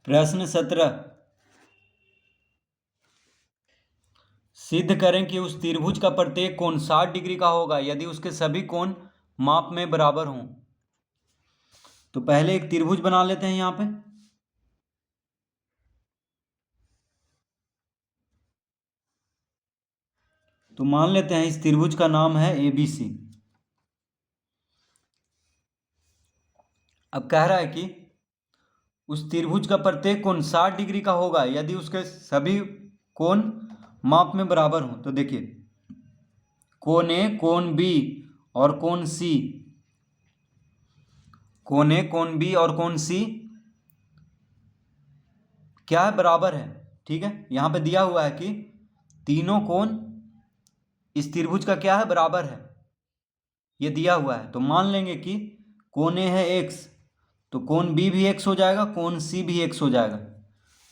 प्रश्न 17, सिद्ध करें कि उस त्रिभुज का प्रत्येक कोण 60 डिग्री का होगा यदि उसके सभी कोण माप में बराबर हों। तो पहले एक त्रिभुज बना लेते हैं यहाँ पे। तो मान लेते हैं इस त्रिभुज का नाम है ABC। अब कह रहा है कि उस त्रिभुज का प्रत्येक कोण 60 डिग्री का होगा यदि उसके सभी कोण माप में बराबर हों। तो देखिए, कोण A, कोण B और कोण C, कोण A, कोण B और कोण C क्या है, बराबर है। ठीक है, यहाँ पे दिया हुआ है कि तीनों कोण इस त्रिभुज का क्या है, बराबर है, ये दिया हुआ है। तो मान लेंगे कि कोण A है x, तो कोण B भी x हो जाएगा, कोण C भी x हो जाएगा।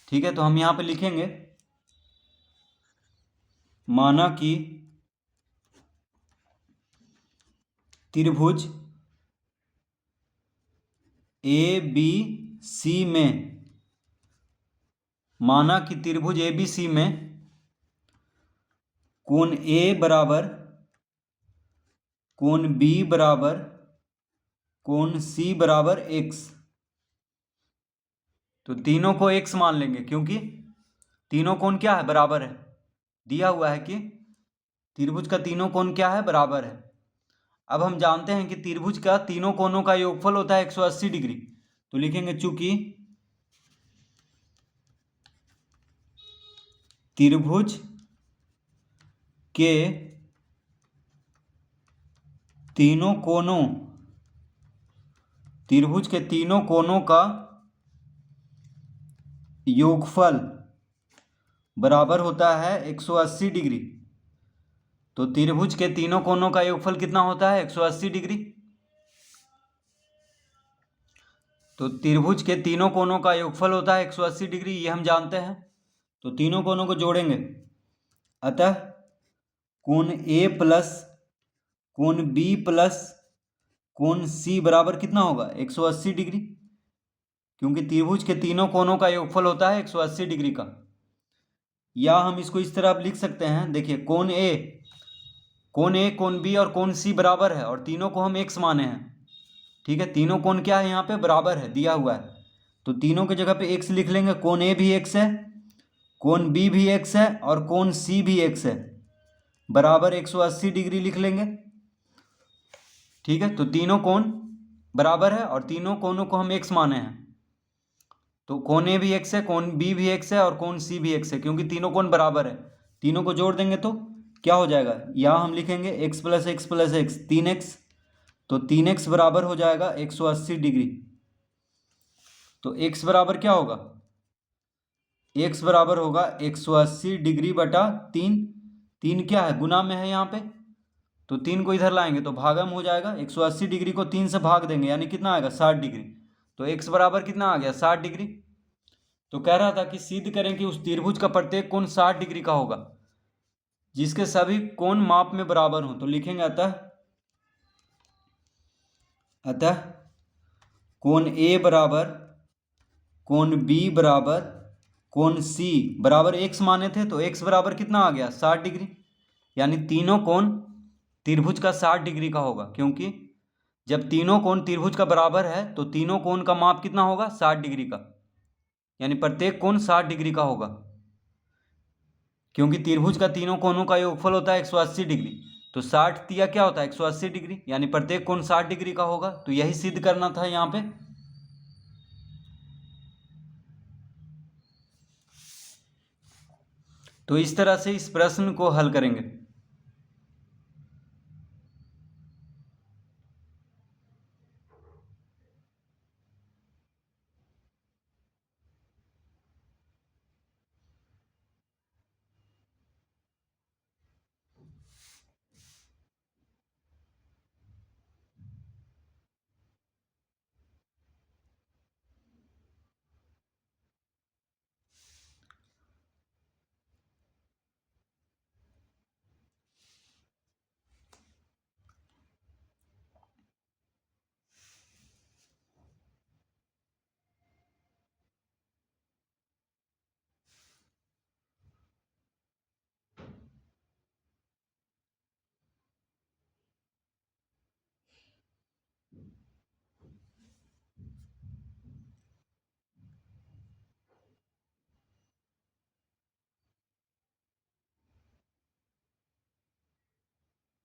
ठीक है, तो हम यहाँ पे लिखेंगे, माना कि त्रिभुज ABC में, माना कि त्रिभुज ABC में कोण A बराबर, कोण B बराबर, कोण C बराबर x। तो तीनों को x मान लेंगे क्योंकि तीनों कोण क्या है, बराबर है। दिया हुआ है कि त्रिभुज का तीनों कोण क्या है, बराबर है। अब हम जानते हैं कि त्रिभुज का तीनों कोणों का योगफल होता है 180 डिग्री। तो लिखेंगे चूंकि त्रिभुज के तीनों कोणों, त्रिभुज के तीनों कोणों का योगफल बराबर होता है 180 डिग्री। तो त्रिभुज के तीनों कोणों का योगफल कितना होता है, 180 डिग्री। तो त्रिभुज के तीनों कोणों का योगफल होता है 180 डिग्री, ये हम जानते हैं। तो तीनों कोणों को जोड़ेंगे, अतः कोण A प्लस कोण B प्लस कोण C बराबर कितना होगा, 180 डिग्री, क्योंकि त्रिभुज के तीनों कोणों का योगफल होता है 180 डिग्री का। या हम इसको इस तरह लिख सकते हैं, देखिए कोण A, कोण B और कोण C बराबर है और तीनों को हम x माने हैं। ठीक है, तीनों कोण क्या है, यहाँ पे बराबर है, दिया हुआ है। तो तीनों की जगह पे x लिख लेंगे। कोण A भी x है, कोण B भी x है और कोण C भी x है, बराबर 180 डिग्री लिख लेंगे। ठीक है, तो तीनों कोण बराबर है और तीनों कोणों को हम x माने हैं। तो कोण A भी x है, कोण B भी x है और कोण C भी x है, क्योंकि तीनों कोण बराबर है। तीनों को जोड़ देंगे तो क्या हो जाएगा, यहाँ हम लिखेंगे x plus x plus x, 3x। तो 3x बराबर हो जाएगा 180 डिग्री। तो x बराबर क्या होगा, x बराबर होगा 180 डिग्री बटा 3। 3 क्या है, गुना में है यहाँ पे, तो 3 को इधर लाएंगे तो भागम हो जाएगा। 180 डिग्री को 3 से भाग देंगे यानी कितना आएगा, 60 डिग्री। तो x बराबर कितना आ गया, 60 डिग्री। तो कह रहा था कि सिद्ध करें कि उस त्रिभुज का प्रत्येक कोण 60 डिग्री का होगा जिसके सभी कोण माप में बराबर हों। तो लिखेंगे अतः कोण A बराबर, कोण B बराबर, कोण C बराबर x माने थे, तो x बराबर कितना आ गया, 60 डिग्री। यानी तीनों कोण त्रिभुज का 60 डिग्री का होगा, क्योंकि जब तीनों कोण त्रिभुज का बराबर है तो तीनों कोण का माप कितना होगा, 60 डिग्री का, यानी प्रत्येक कोण 60 डिग्री का होगा, क्योंकि त्रिभुज का तीनों कोणों का योगफल होता है 180 डिग्री। तो 60 तिया क्या होता है, 180 डिग्री, यानी प्रत्येक कोण 60 डिग्री का होगा। तो यही सिद्ध करना था यहाँ पे। तो इस तरह से इस प्रश्न को हल करेंगे।